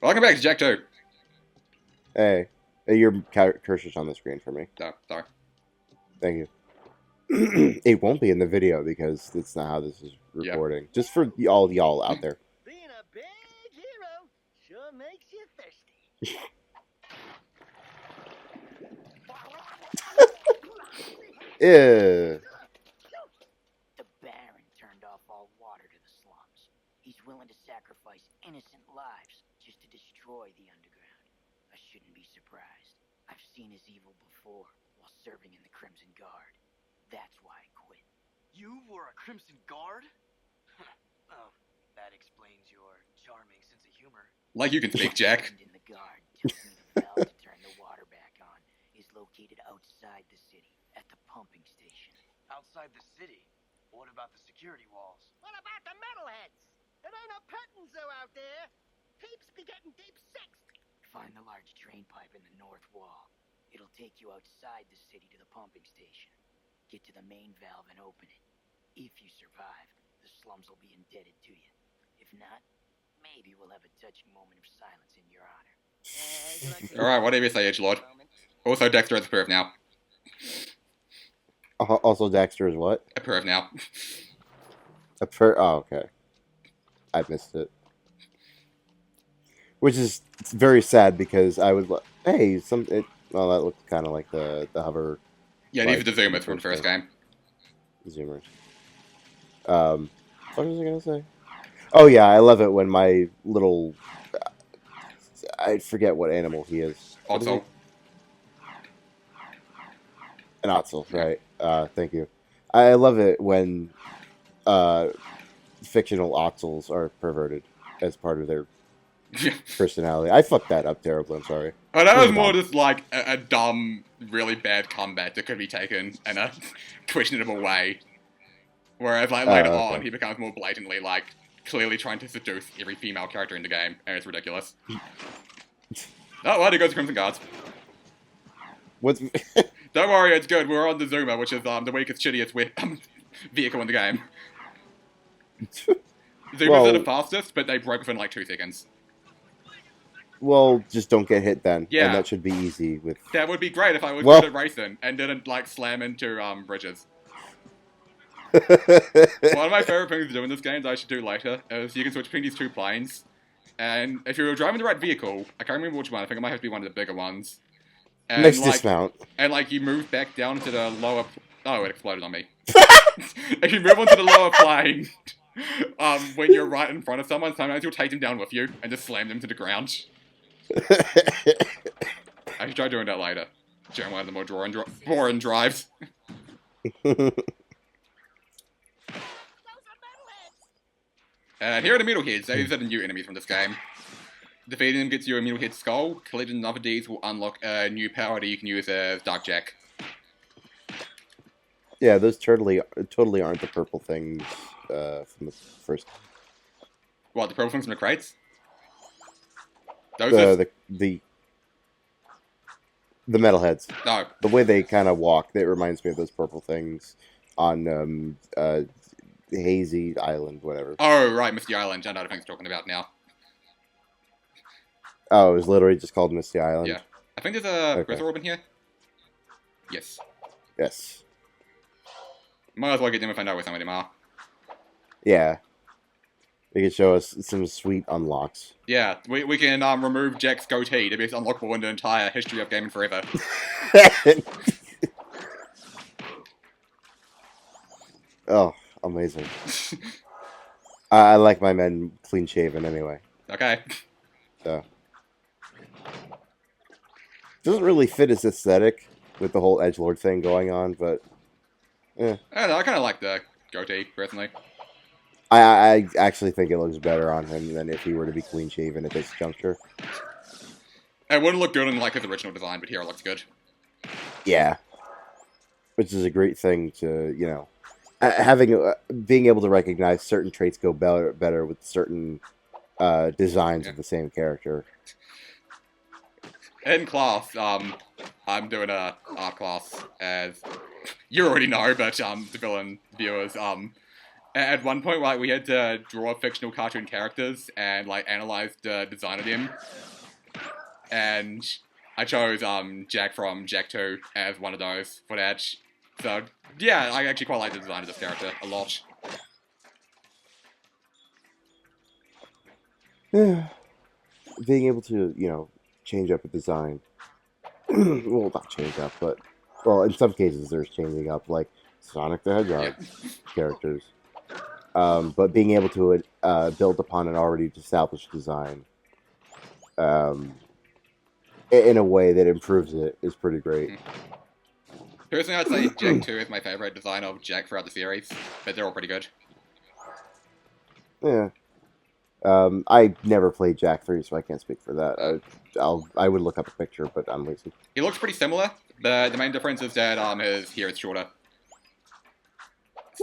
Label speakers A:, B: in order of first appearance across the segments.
A: Welcome back to Jack 2.
B: Hey, your cursor's on the screen for me.
A: Oh, sorry.
B: Thank you. It won't be in the video because that's not how this is recording. Just for all y'all out there.
C: Being a big hero sure makes you thirsty.
B: Yeah.
D: The Baron turned off all water to the slums. He's willing to sacrifice innocent lives just to destroy the underground. I shouldn't be surprised. I've seen his evil before while serving in the Crimson Guard. That's why I quit.
E: You were a Crimson Guard? Oh, that explains your charming sense of humor.
A: Like you can speak, Jack.
D: In the guard tells me the valve to turn the water back on is located outside the city at the pumping station.
E: Outside the city? What about the security walls?
C: What about the metalheads? It ain't a petting zoo out there. Heaps be getting deep sixed.
D: Find the large drain pipe in the north wall. It'll take you outside the city to the pumping station. Get to the main valve and open it. If you survive, the slums will be indebted to you. If not, maybe we'll have a touching moment of silence in your honor.
A: Alright, whatever you say, Edgelord. Also, Dexter has approved now.
B: Also, Dexter is what?
A: Approved now.
B: Oh, okay. I missed it. Which is very sad because I would. Hey, well, that looked kind of like the hover.
A: Yeah, these are the zoomers from the first game.
B: Zoomers. What was I gonna say? Oh yeah, I love it when my little. I forget what animal he is.
A: Also,
B: An Otzel, right? Thank you. I love it when fictional Otzels are perverted as part of their personality. I fucked that up terribly. I'm sorry.
A: Oh, that was more just like a dumb, really bad combat that could be taken in a questionable way. Whereas, like, later on, he becomes more blatantly, like, clearly trying to seduce every female character in the game, and it's ridiculous. Oh, well, he goes to Crimson Guards.
B: What's...
A: Don't worry, it's good. We're on the Zoomer, which is the weakest, shittiest vehicle in the game. Zoomers are the fastest, but they broke within like 2 seconds.
B: Well, just don't get hit then.
A: Yeah.
B: And that should be easy with...
A: That would be great if I was good at racing and didn't, like, slam into bridges. One of my favorite things to do in this game that I should do later is you can switch between these 2 planes. And if you're driving the right vehicle, I can't remember which one, I think it might have to be one of the bigger ones. And,
B: nice
A: like,
B: dismount.
A: And, like, you move back down to the lower... Oh, it exploded on me. If you move onto the lower plane, when you're right in front of someone, sometimes you'll take them down with you and just slam them to the ground. I should try doing that later. During one of the more boring drives. And here are the Metalheads. These are the new enemies from this game. Defeating them gets you a Metalhead Skull. Collecting enough of these will unlock a new power that you can use as Dark Jack.
B: Yeah, those totally aren't the purple things from the first.
A: What, the purple things from the crates? Those
B: the metalheads.
A: No.
B: The way they kind of walk, that reminds me of those purple things on Hazy Island, whatever.
A: Oh, right, Misty Island. I know the things you're talking about now.
B: Oh, it was literally just called Misty Island?
A: Yeah. I think there's a Gristle Orb in here. Yes.
B: Yes.
A: Might as well get them and find out where some of them are.
B: Yeah. They could show us some sweet unlocks.
A: Yeah, we can remove Jack's goatee to be unlockable in the entire history of Gaming Forever.
B: Oh, amazing. I like my men clean shaven anyway.
A: Okay.
B: So. Doesn't really fit his aesthetic with the whole edgelord thing going on, but
A: I don't know, I kind of like the goatee, personally.
B: I actually think it looks better on him than if he were to be clean shaven at this juncture.
A: It wouldn't look good in like his original design, but here it looks good.
B: Yeah. Which is a great thing to, you know, being able to recognize certain traits go better with certain designs of the same character.
A: In class, I'm doing a art class, as you already know, but the villain viewers, At one point, like, we had to draw fictional cartoon characters and, like, analyze the design of them. And I chose, Jack from Jack 2 as one of those for that. So, yeah, I actually quite like the design of this character a lot.
B: Being able to, change up a design. Well, not change up, but, well, in some cases there's changing up, like Sonic the Hedgehog characters. But being able to build upon an already established design in a way that improves it is pretty great.
A: Personally, I'd say Jack 2 is my favorite design of Jack throughout the series, but they're all pretty good.
B: Yeah. I never played Jack 3, so I can't speak for that. I would look up a picture, but I'm lazy.
A: He looks pretty similar, but the main difference is that his hair is shorter.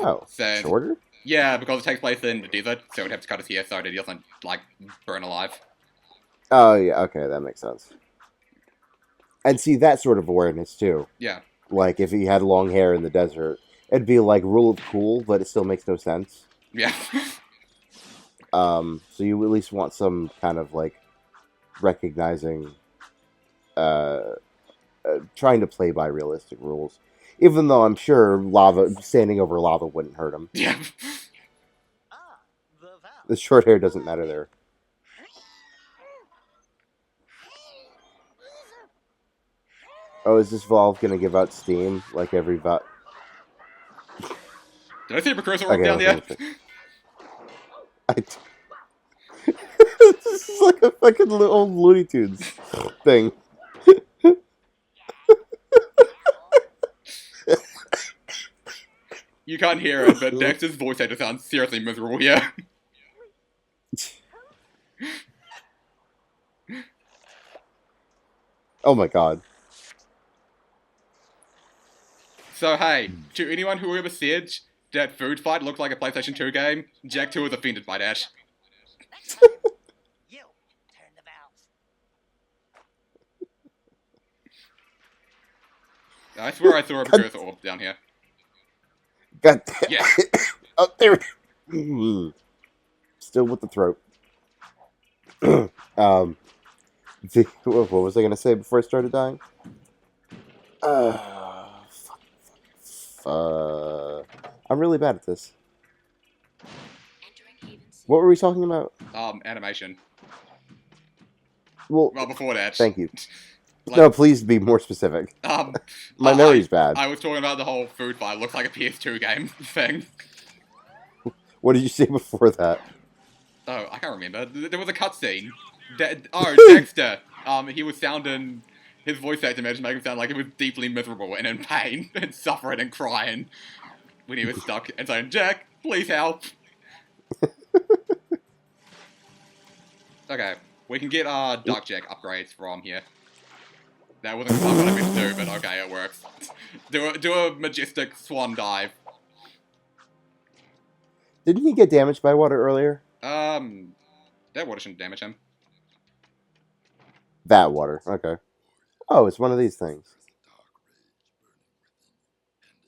B: Oh,
A: So-
B: shorter?
A: Yeah, because it takes place in the desert, so he'd have to cut his hair so that he doesn't, like, burn alive.
B: Oh, yeah, okay, that makes sense. And see, that sort of awareness, too.
A: Yeah.
B: Like, if he had long hair in the desert, it'd be like rule of cool, but it still makes no sense.
A: Yeah.
B: So you at least want some kind of, like, recognizing, trying to play by realistic rules. Even though I'm sure standing over lava wouldn't hurt him.
A: Yeah.
C: Ah, the valve.
B: The short hair doesn't matter there. Oh, is this valve gonna give out steam like every valve?
A: Did I see a precursor orb
B: Okay,
A: down there?
B: This is like a fucking old Looney Tunes thing.
A: You can't hear it, but Dexter's voice actor sounds seriously miserable here.
B: Oh my god. So,
A: hey, to anyone who ever said that Food Fight looked like a PlayStation 2 game, Jack 2 was offended by that.
C: You turn the valves.
A: I swear I saw a precursor orb down here.
B: God damn.
A: Yeah.
B: Oh, there. Still with the throat. What was I gonna say before I started dying? I'm really bad at this. What were we talking about?
A: Animation.
B: Well,
A: Before that.
B: thank you.
A: Like,
B: No, please be more specific. My memory's bad.
A: I was talking about the whole Food Fight looks like a PS2 game thing.
B: What did you say before that?
A: Oh, I can't remember. There was a cutscene. Dexter. He was sounding... His voice actor made him sound like he was deeply miserable and in pain and suffering and crying when he was stuck and saying, Jack, please help. Okay, we can get Dark Jack upgrades from here. That wasn't quite what I meant to do, but okay, it works. Do a majestic swan dive.
B: Didn't he get damaged by water earlier?
A: That water shouldn't damage him.
B: That water, okay. Oh, it's one of these things.
F: And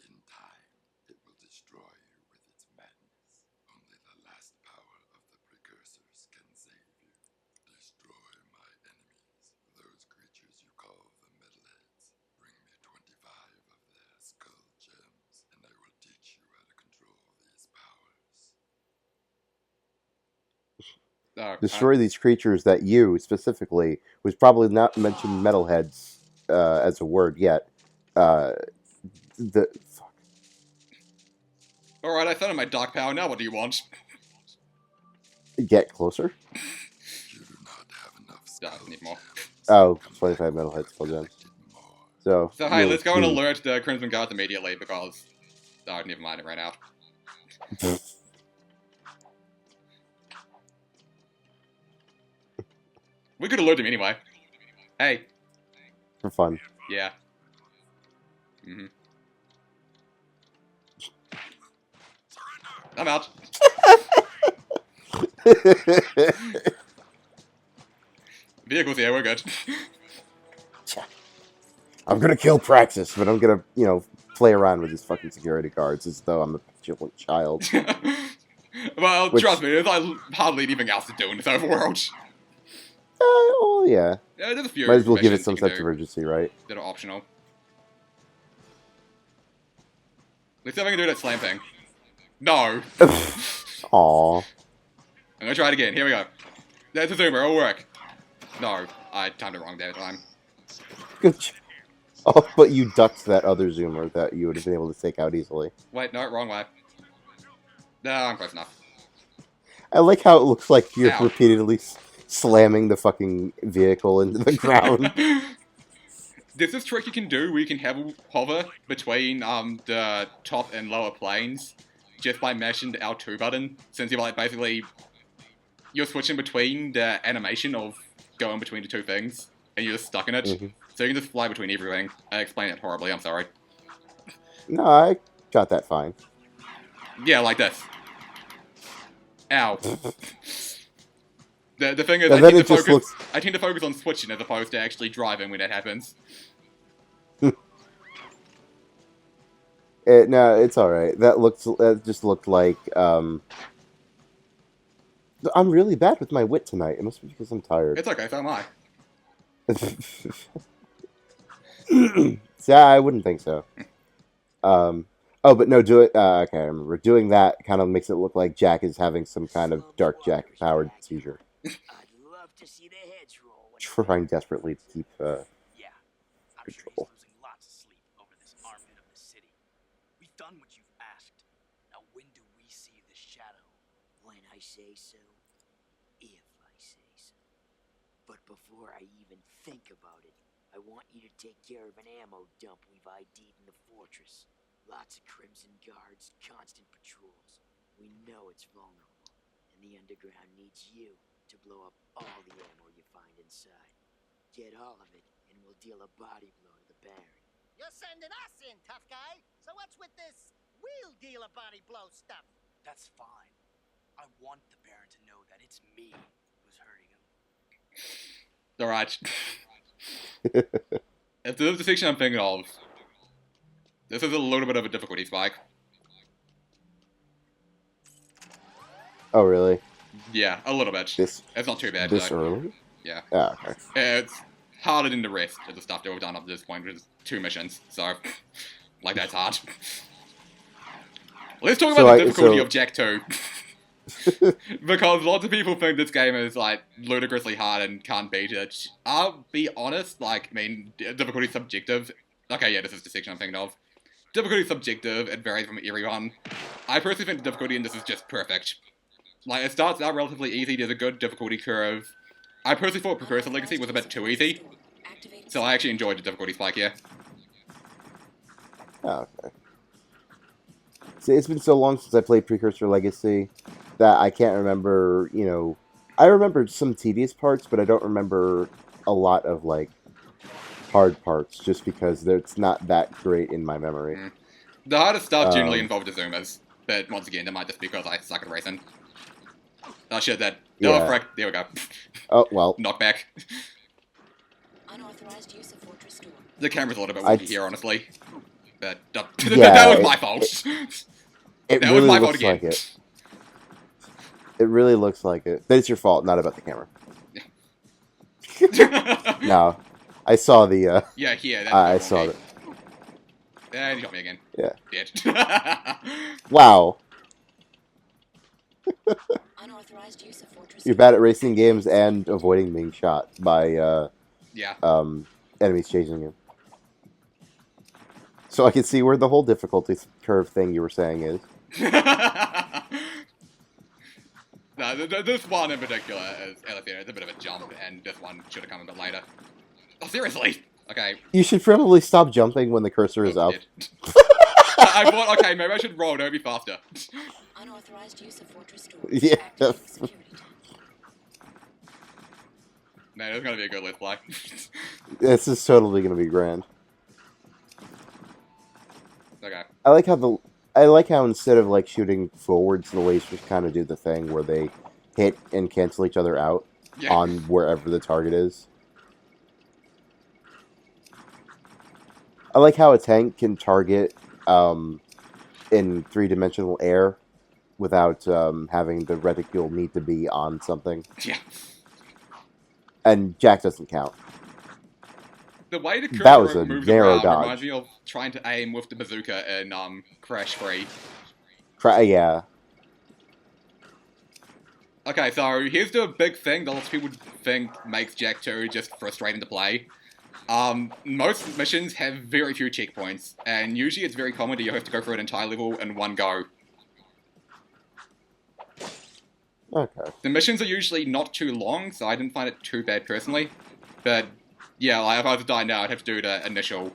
F: in time, it will destroy you with its madness. Only the last power of the precursors can save you. Destroy my enemies, those creatures you call the metalheads. Bring me 25 of their skull gems, and I will teach you how to control these powers.
B: Destroy these creatures that you, specifically, was probably not mentioned metalheads as a word yet. Fuck.
A: Alright, I found my dark power, now what do you want?
B: Get closer?
F: You do not have enough
A: Yeah,
F: skull
A: need more.
F: gems.
B: Oh, 25 metalheads skull gems.
F: More.
B: So
A: So hey,
B: you'll-
A: let's go and alert the Crimson Guards immediately because... Oh, never mind, it ran out. We could alert him anyway. Hey,
B: for fun.
A: yeah. Mm-hmm. I'm out. Vehicles here, we're good.
B: I'm gonna kill Praxis, but I'm gonna, play around with these fucking security guards as though I'm a petulant child.
A: Well, trust me, there's like hardly anything else to do in this overworld.
B: Well, yeah.
A: Yeah, there's a few
B: Might as well give it
A: missions
B: some
A: you can
B: sense
A: do
B: of urgency, right?
A: that are optional. Let's see if I can do that slam thing. No.
B: Aw.
A: I'm gonna try it again. Here we go. That's a zoomer. It'll work. No, I timed it wrong that time.
B: Good job. Oh, but you ducked that other zoomer that you would have been able to take out easily.
A: Wait, no, wrong way. No, I'm close enough.
B: I like how it looks like you're
A: Ow.
B: repeatedly slamming the fucking vehicle into the ground.
A: There's this trick you can do where you can hover between the top and lower planes just by mashing the L2 button. Since you're like basically you're switching between the animation of going between the two things and you're just stuck in it.
B: Mm-hmm.
A: So you can just fly between everything. I explained it horribly, I'm sorry.
B: No, I got that fine.
A: Yeah, like this. Ow. The thing is,
B: And then it just looks...
A: I tend to focus on switching as opposed to actually driving when that happens.
B: No, it's alright. That just looked like, I'm really bad with my wit tonight. It must be because I'm tired.
A: It's okay, so am I.
B: See, I wouldn't think so. Oh, but no, do it. Okay, I remember. Doing that kind of makes it look like Jack is having some kind of Dark Jack-powered seizure.
D: I'd love to see the heads roll.
B: Trying desperately to keep
E: Yeah, I'm sure
B: control.
E: he's losing lots of sleep over this armpit of the city. We've done what you've asked. Now when do we see the shadow?
D: When I say so, if I say so. But before I even think about it, I want you to take care of an ammo dump we've ID'd in the fortress. Lots of Crimson Guards, constant patrols. We know it's vulnerable, and the underground needs you to blow up all the ammo you find inside. Get all of it, and we'll deal a body blow to the Baron.
C: You're sending us in, tough guy. So what's with this wheel dealer body blow stuff?
E: That's fine. I want the Baron to know that it's me who's hurting him.
A: Alright. If there's the section I'm thinking of, this is a little bit of a difficulty spike.
B: Oh, really?
A: Yeah, a little bit.
B: This
A: It's not too bad,
B: this
A: though.
B: early?
A: Yeah.
B: Ah, okay.
A: It's harder than the rest of the stuff that we've done up to this point, which is 2 missions, so, like, that's hard. Let's talk about the difficulty of Jak 2. Because lots of people think this game is, like, ludicrously hard and can't beat it. I'll be honest, like, I mean, difficulty subjective. Okay, yeah, this is the section I'm thinking of. Difficulty subjective, it varies from everyone. I personally think the difficulty in this is just perfect. Like, it starts out relatively easy, there's a good difficulty curve. I personally thought Precursor Legacy was a bit too easy, so I actually enjoyed the difficulty spike here.
B: Oh, okay. See, it's been so long since I played Precursor Legacy that I can't remember, you know... I remember some tedious parts, but I don't remember a lot of, like, hard parts, just because it's not that great in my memory.
A: Mm. The hardest stuff generally involved the zoomers, but once again, that might just be because I suck at racing. Oh shit, that...
B: Yeah.
A: Oh, frick, there we go.
B: Oh, well.
A: Knockback.
G: Unauthorized use of fortress door.
A: The camera's a little bit wonky here, honestly. But that
B: Yeah,
A: was my fault.
B: It
A: That
B: really
A: was my fault
B: looks
A: again.
B: like it. It really looks like it. But it's your fault, not about the camera. No. I saw the,
A: Yeah, here. That's
B: I saw it.
A: And he shot me again.
B: Yeah.
A: Dead.
B: Wow.
G: Unauthorized use of fortress
B: You're bad at racing games and avoiding being shot by,
A: Yeah.
B: enemies chasing you. So I can see where the whole difficulty curve thing you were saying is.
A: No, this one in particular is, it's a bit of a jump, and this one should have come a bit later. Oh, seriously? Okay.
B: You should probably stop jumping when the cursor is up.
A: I thought, okay, maybe I should roll, it'll be faster.
G: unauthorized use of fortress door.
B: Yeah.
G: Activating security tech.
A: Man, it's gonna be a good let's play.
B: This is totally going to be grand.
A: Okay.
B: I like how instead of like shooting forwards, the lasers kind of do the thing where they hit and cancel each other out
A: Yeah.
B: on wherever the target is. I like how a tank can target in 3-dimensional air without having the reticule need to be on something.
A: Yeah.
B: And Jack doesn't count.
A: The way the
B: That was
A: cursor
B: a
A: moves
B: narrow
A: around
B: dodge.
A: reminds me of trying to aim with the bazooka in Crash 3.
B: Yeah.
A: Okay, so here's the big thing that lots of people think makes Jak 2 just frustrating to play. Most missions have very few checkpoints, and usually it's very common that you have to go through an entire level in one go.
B: Okay.
A: The missions are usually not too long, so I didn't find it too bad personally. But yeah, like if I was to die now, I'd have to do the initial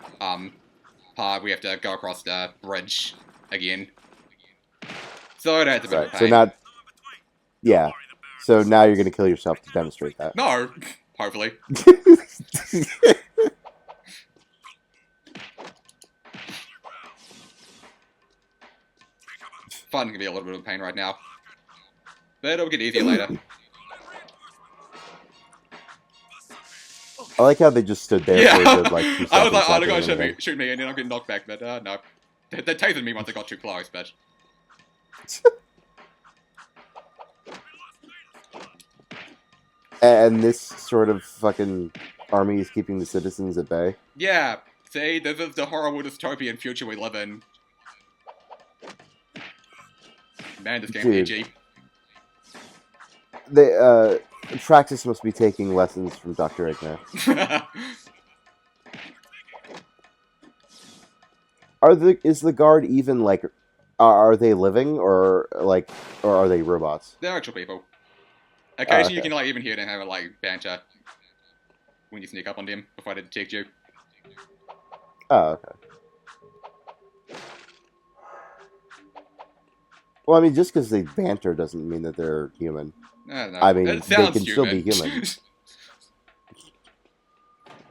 A: part. We have to go across the bridge again. So that's a bit of a
B: Right.
A: pain.
B: So now, yeah. So now you're gonna kill yourself to demonstrate that.
A: No, hopefully. Fun can be a little bit of a pain right now. But it'll get easier later.
B: I like how they just stood there for a good, like, 2 seconds.
A: I was like, oh,
B: not
A: they're
B: doing
A: gonna
B: anything.
A: shoot me, and then I'll get knocked back, but no. They tasered me once I got too close, but...
B: And this sort of fucking army is keeping the citizens at bay.
A: Yeah, see, this is the horrible dystopian future we live in. Man, this game's
B: Dude.
A: edgy.
B: They, Praxis must be taking lessons from Dr. Igna. Is the guard even, like, are they living, or are they robots?
A: They're actual people. Occasionally you
B: okay.
A: can, like, even hear them have, like, banter when you sneak up on them before they detect you.
B: Oh, okay. Well, I mean, just because they banter doesn't mean that they're human.
A: I don't know.
B: I mean,
A: It
B: they
A: sounds
B: can still be
A: human.
B: human.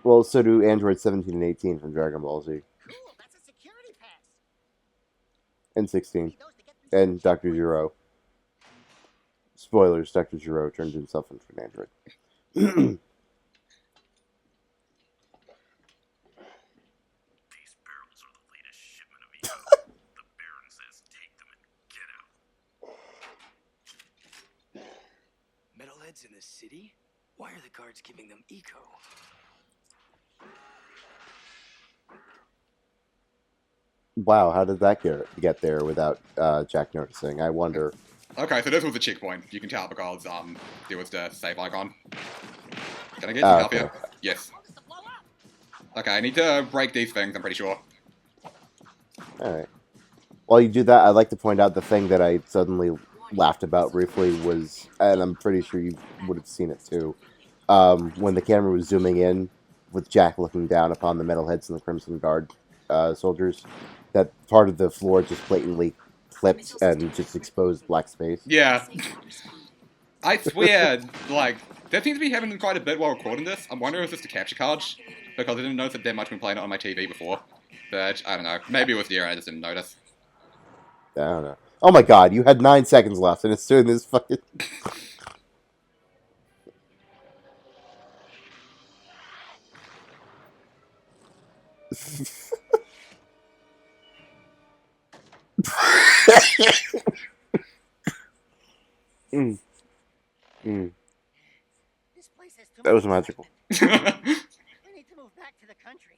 B: Well, so do Android 17 and 18 from Dragon Ball Z.
C: Cool, that's a security pass.
B: And 16.
C: Need those to get through
B: And Dr. Zero. Spoilers, Dr. Zero turned himself into an android.
H: These barrels are the latest shipment of eco. The Baron says take them and get out.
E: Metalheads in the city? Why are the guards giving them eco?
B: Wow, how did that get there without Jack noticing? I wonder.
A: Okay, so this was a checkpoint. You can tell because there was the save icon. Can I get some help
B: okay.
A: here? Yes. Okay, I need to break these things, I'm pretty sure.
B: Alright. While you do that, I'd like to point out the thing that I suddenly laughed about briefly was, and I'm pretty sure you would have seen it too, when the camera was zooming in with Jack looking down upon the Metalheads and the Crimson Guard soldiers, that part of the floor just blatantly flipped and just exposed black space.
A: Yeah. I swear, like, that seems to be happening quite a bit while recording this. I'm wondering if it's just a capture card, because I didn't notice that much been playing it on my TV before. But, I don't know. Maybe it was there and I just didn't notice.
B: I don't know. Oh my god, you had 9 seconds left and it's doing this fucking... Mm. Mm.
C: This place has too
B: That was
C: much
B: magical.
C: excitement. We need to move back to the country.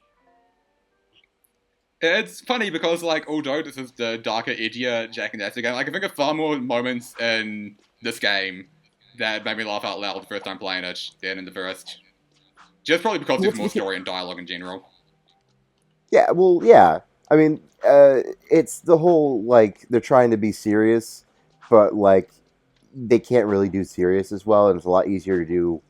A: It's funny because, like, although this is the darker, edgier Jak and Daxter game, I can think of far more moments in this game that made me laugh out loud the first time playing it than in the first. Just probably because there's more story and dialogue in general.
B: Yeah, well, yeah. I mean, it's the whole, like, they're trying to be serious, but, like, they can't really do serious as well, and it's a lot easier to do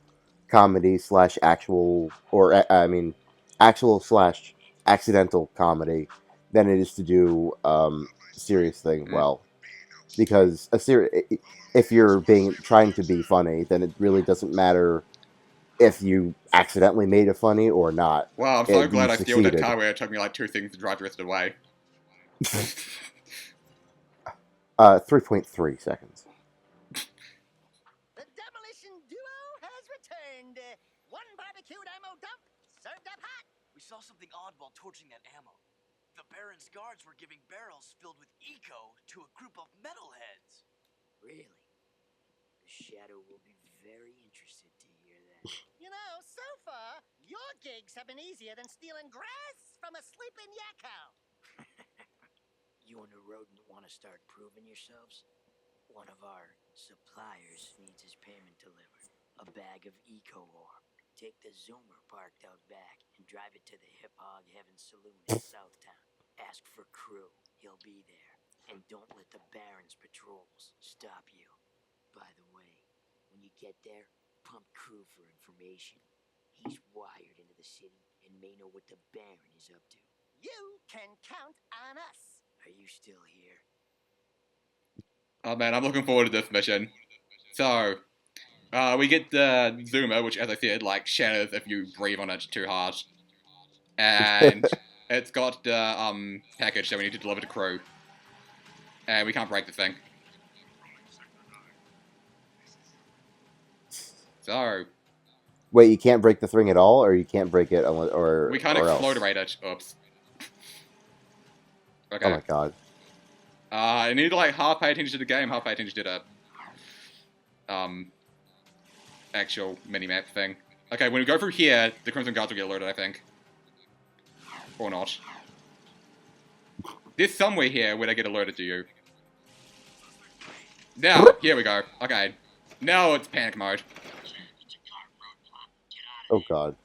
B: comedy slash actual, or, I mean, actual slash accidental comedy than it is to do serious thing well. Because if you're trying to be funny, then it really doesn't matter if you accidentally made it funny or not.
A: Wow, I'm so glad
B: you
A: I stealed that
B: succeeded.
A: car where it took me like 2 seconds to drive the rest of the way.
B: 3.3 seconds.
C: The demolition duo has returned. One barbecued ammo dump served up hot.
E: We saw something odd while torching that ammo. The Baron's guards were giving barrels filled with eco to a group of metalheads.
D: Really? The Shadow will be very interested to hear that.
C: You know, so far, your gigs have been easier than stealing grass from a sleeping yakko.
D: You and the rodent want to start proving yourselves? One of our suppliers needs his payment delivered. A bag of eco ore. Take the Zoomer parked out back and drive it to the Hip Hog Heaven Saloon in Southtown. Ask for Crew. He'll be there. And don't let the Baron's patrols stop you. By the way, when you get there, pump Crew for information. He's wired into the city and may know what the Baron is up to.
C: You can count on us.
D: Are you still here?
A: Oh man, I'm looking forward to this mission. So, we get the Zoomer, which, as I said, like, shatters if you breathe on it too hard. And it's got the package that we need to deliver to Crew. And we can't break the thing. So,
B: Wait, you can't break the thing at all, or you can't break it unless, or
A: we can't
B: or else?
A: explodorate it. Oops. Okay.
B: Oh my god.
A: I need to, like, half pay attention to the game, half pay attention to the, actual mini-map thing. Okay, when we go through here, the Crimson Guards will get alerted, I think. Or not. There's somewhere here where they get alerted to you. Now, here we go. Okay. Now it's panic mode.
B: Oh god.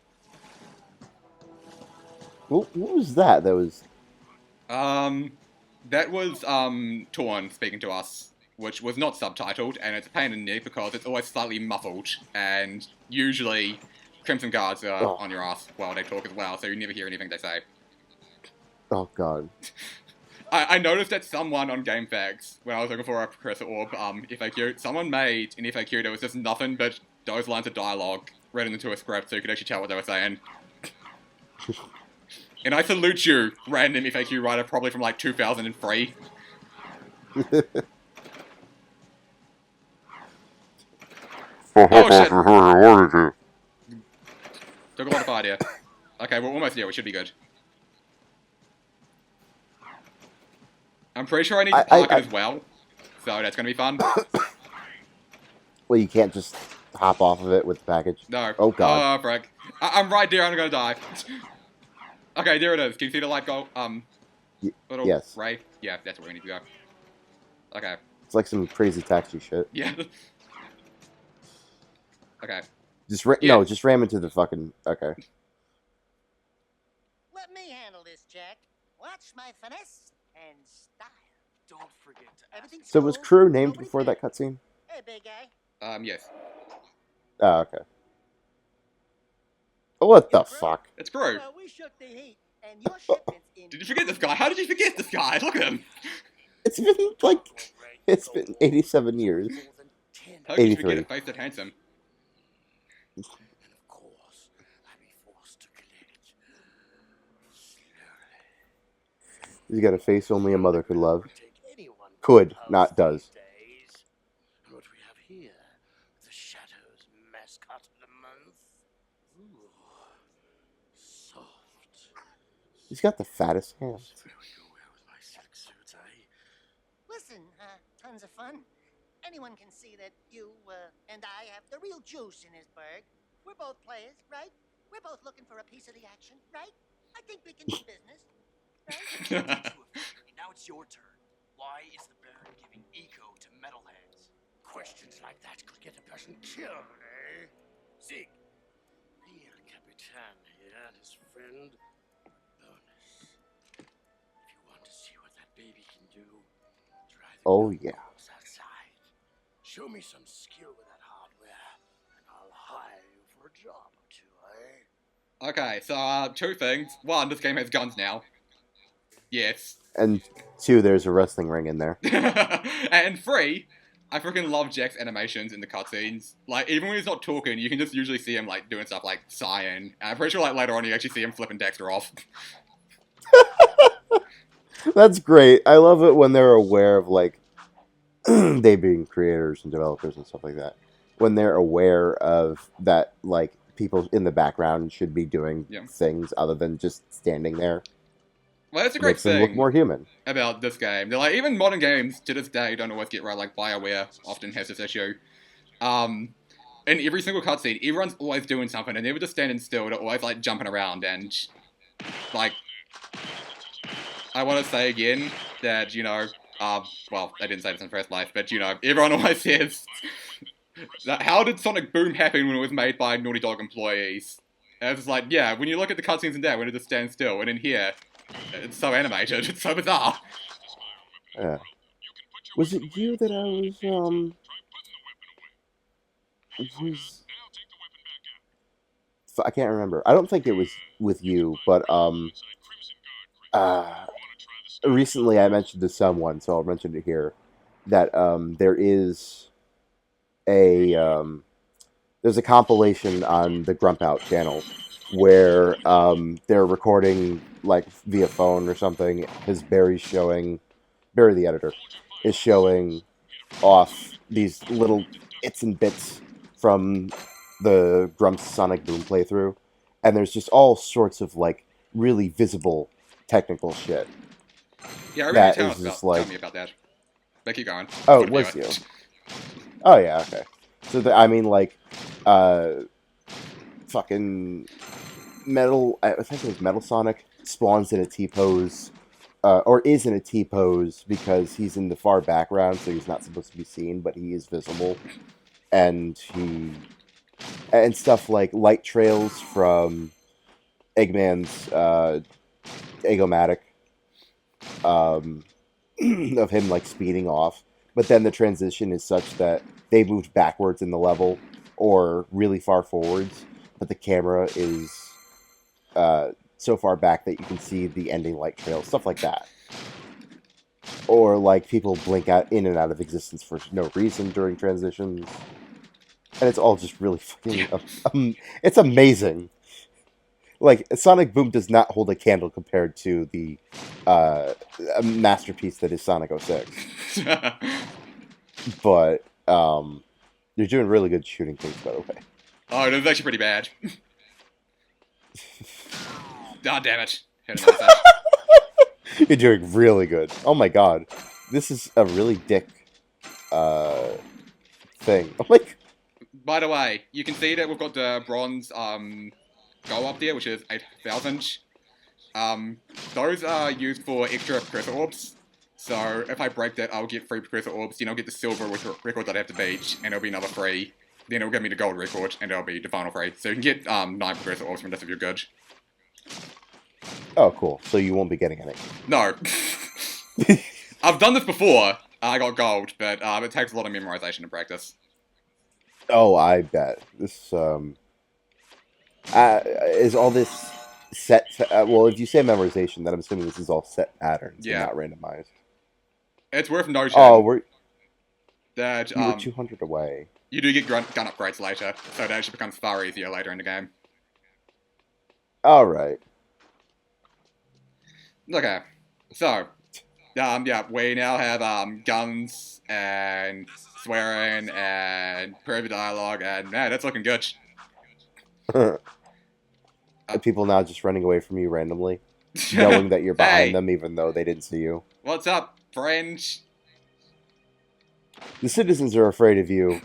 B: What was that? That was...
A: That was, Torn speaking to us, which was not subtitled, and it's a pain in the neck because it's always slightly muffled, and usually Crimson Guards are on your ass while they talk as well, so you never hear anything they say.
B: Oh god.
A: I noticed that someone on GameFAQs, when I was looking for a Precursor Orb FAQ, someone made an FAQ that was just nothing but those lines of dialogue written into a script so you could actually tell what they were saying. And I salute you, random FAQ writer, probably from like 2003. Oh shit! Took a lot of fire here. Okay, we're almost there, we should be good. I'm pretty sure I need to park it as well, so that's gonna be fun.
B: Well, you can't just hop off of it with the package?
A: No.
B: Oh god.
A: Oh, frick. I'm right there, I'm gonna die. Okay, there it is. Can you see the light go? Little
B: yes.
A: ray? Yeah, that's where we need to go. Okay.
B: It's like some crazy taxi shit.
A: Yeah. Okay.
B: Just
A: Yeah.
B: No, just ram into the fucking... Okay.
C: Let me handle this, Jack. Watch my finesse and style.
E: Don't forget to ask.
C: Everything's
B: So was
C: cool.
B: Crew named
C: Nobody
B: before that
C: cares.
B: cutscene?
C: Hey, big guy.
A: Yes.
B: Oh, okay. What the fuck?
A: It's Crew.
C: Well, we shook the heat, and your shipment's in.
A: Did you forget this guy? How did you forget this guy? Look at him.
B: It's been like... It's been 87 years.
A: How could you
B: 83.
A: forget a face that handsome?
F: And of course, I'll be forced to collect. Slowly.
B: He's got a face only a mother could love.
E: Take anyone
B: Could,
E: to the
B: not
E: house
B: does.
E: these days. And what we have here, the Shadow's mascot of the month. Ooh, soft.
B: He's got the fattest hands.
F: Very go well with my silk suits, eh?
C: Listen, tons of fun. Anyone can see that you and I have the real juice in this burg. We're both players, right? We're both looking for a piece of the action, right? I think we can do business, right?
E: Now it's your turn. Why is the Baron giving eco to metalheads?
F: Questions like that could get a person killed, eh?
E: Zig, real Capitan here and his friend.
F: Bonus. If you want to see what that baby can do, try the
B: Oh, yeah.
F: course outside. Show me some skill with that hardware, and I'll hire you for a job or two, eh?
A: Okay, so, two things. One, this game has guns now. Yes.
B: And 2, there's a wrestling ring in there.
A: And 3, I freaking love Jack's animations in the cutscenes. Like, even when he's not talking, you can just usually see him, like, doing stuff like sighing. And I'm pretty sure, like, later on you actually see him flipping Dexter off.
B: That's great. I love it when they're aware of, like, they being creators and developers and stuff like that. When they're aware of that, like, people in the background should be doing
A: Yeah.
B: things other than just standing there.
A: Well, that's a
B: It
A: great
B: makes them look
A: thing
B: more human.
A: about this game. They're like, even modern games to this day don't always get right. Like BioWare often has this issue. In every single cutscene, everyone's always doing something, and never just standing still. They're always like jumping around, and like, I want to say again that well, I didn't say this in first place, but everyone always says, how did Sonic Boom happen when it was made by Naughty Dog employees? And it's like, yeah, when you look at the cutscenes in there, when it just stands still, and in here, it's so animated, it's so bizarre.
B: Yeah. Was it you that I was I can't remember. I don't think it was with you, but uh, recently I mentioned to someone, so I'll mention it here, that there is a there's a compilation on the Grump Out channel where they're recording like via phone or something because Barry the editor is showing off these little its and bits from the Grump's Sonic Boom playthrough, and there's just all sorts of like really visible technical shit
A: Yeah, I remember you
B: that
A: telling
B: is
A: us
B: just
A: telling
B: like,
A: me about that. But keep going.
B: oh,
A: Couldn't
B: it
A: do
B: was you. Oh yeah, okay. So I mean, like, fucking Metal. I think it was Metal Sonic spawns in a T pose, or is in a T pose because he's in the far background, so he's not supposed to be seen, but he is visible, and stuff like light trails from Eggman's Eggomatic, um, of him like speeding off, but then the transition is such that they moved backwards in the level or really far forwards, but the camera is so far back that you can see the ending light trail, stuff like that. Or like people blink out in and out of existence for no reason during transitions, and it's all just really fucking. It's amazing. Like Sonic Boom does not hold a candle compared to the masterpiece that is Sonic 06. But you're doing really good shooting things, by the way.
A: Oh, it was actually pretty bad. Ah, damn it. Hit another set.
B: You're doing really good. Oh my god, this is a really dick thing. I'm like,
A: By the way, you can see that we've got the bronze goal up there, which is 8,000. Those are used for extra precursor orbs. So if I break that, I'll get 3 precursor orbs. Then I'll get the silver record that I have to beat, and it'll be another 3. Then it'll give me the gold record, and it'll be the final 3. So you can get 9 precursor orbs from this if you're good.
B: oh cool. So you won't be getting any.
A: No. I've done this before. I got gold, but it takes a lot of memorization and practice.
B: Oh, I bet this is all this set. Well, if you say memorization, then I'm assuming this is all set patterns
A: Yeah.
B: and not randomized.
A: It's worth noting
B: Oh,
A: that
B: you were 200 away.
A: you do get gun upgrades later, so it actually becomes far easier later in the game.
B: All right.
A: Okay, so yeah, we now have guns and swearing and private dialogue, and man, that's looking good.
B: Are people now just running away from you randomly, knowing that you're behind
A: Hey,
B: them, even though they didn't see you?
A: what's up, friends?
B: The citizens are afraid of you.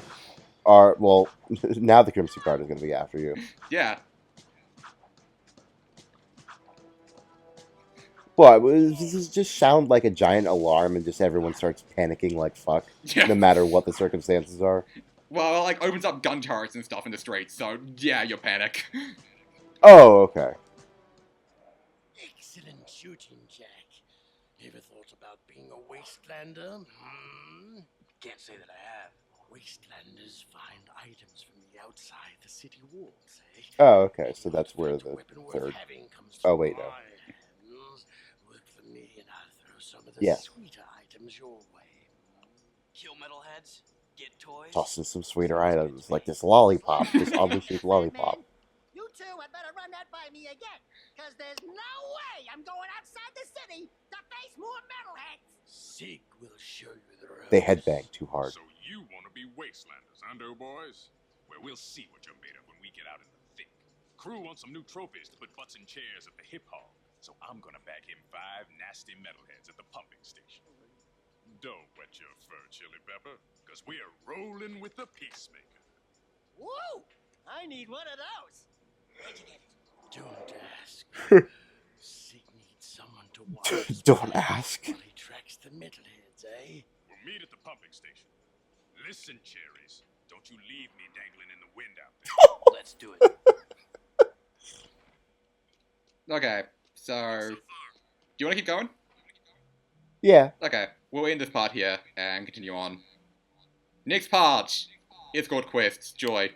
B: Well, now the Crimson Guard is going to be after you.
A: Yeah,
B: What? Does this just sound like a giant alarm and just everyone starts panicking like fuck,
A: yeah.
B: no matter what the circumstances are?
A: Well, it like opens up gun turrets and stuff in the streets, so yeah, you panic.
B: Oh, okay.
I: Excellent shooting, Jack. Ever thought about being a wastelander?
E: Can't say that I have.
I: Wastelanders find items from the outside the city walls, eh?
B: Oh, okay. So that's where
I: Find a
B: the
I: weapon worth
B: third.
I: having comes
B: Oh,
I: from
B: wait, no.
I: my hands. Work for me and I'll throw some of the
B: Yeah.
I: sweeter items your way.
E: Kill metalheads, get toys.
B: Tossing some sweeter items like this lollipop, this oddly shaped lollipop.
C: Man, you two had better run that by me again, because there's no way I'm going outside the city to face more metalheads.
I: Sig will show you the ropes.
B: They headbang too hard.
H: So you want to be wastelanders, huh, doughboys? Well, we'll see what you're made of when we get out in the thick. Crew wants some new trophies to put butts in chairs at the hip hop. So I'm gonna bag him 5 nasty metalheads at the pumping station. Don't wet your fur, Chili Pepper, because we are rolling with the Peacemaker.
E: Whoa! I need one of those. Where'd you get it?
I: Don't ask. Sig needs someone to watch his
B: Don't
I: back
B: ask.
I: while he tracks the metalheads, eh?
H: We'll meet at the pumping station. Listen, Cherries, don't you leave me dangling in the wind out there.
E: Let's do it.
A: Okay, so do you want to keep going?
B: Yeah.
A: Okay, we'll end this part here and continue on. Next part is called Quests. Joy.